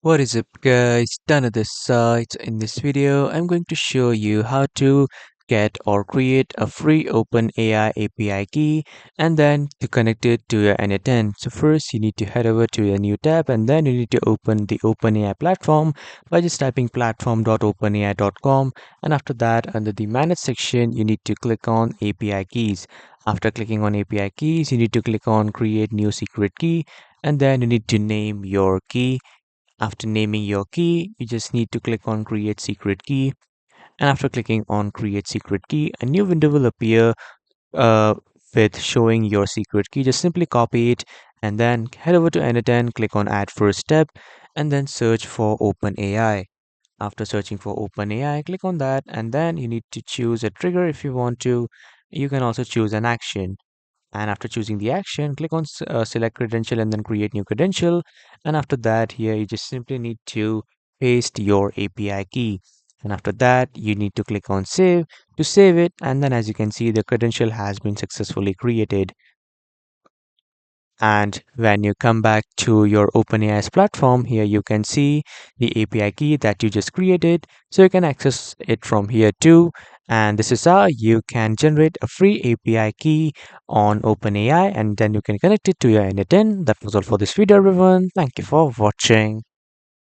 What is up guys, done at this site. In this video I'm going to show you how to get or create a free OpenAI API key and then to connect it to your n8n. So first you need to head over to a new tab and then you need to open the OpenAI platform by just typing platform.openai.com, and after that under the manage section you need to click on API keys. After clicking on API keys you need to click on create new secret key and then you need to name your key. After naming your key, you just need to click on create secret key. And after clicking on create secret key, a new window will appear uh, with showing your secret key. Just simply copy it and then head over to n8n, click on add first step and then search for OpenAI. After searching for OpenAI, click on that and then you need to choose a trigger if you want to. You can also choose an action. And after choosing the action, click on select credential and then create new credential. And after that, here you just simply need to paste your API key. And after that, you need to click on save to save it. And then as you can see, the credential has been successfully created. And when you come back to your OpenAI's platform, here you can see the API key that you just created. So you can access it from here too. And this is how you can generate a free API key on OpenAI and then you can connect it to your n8n. That was all for this video, everyone. Thank you for watching.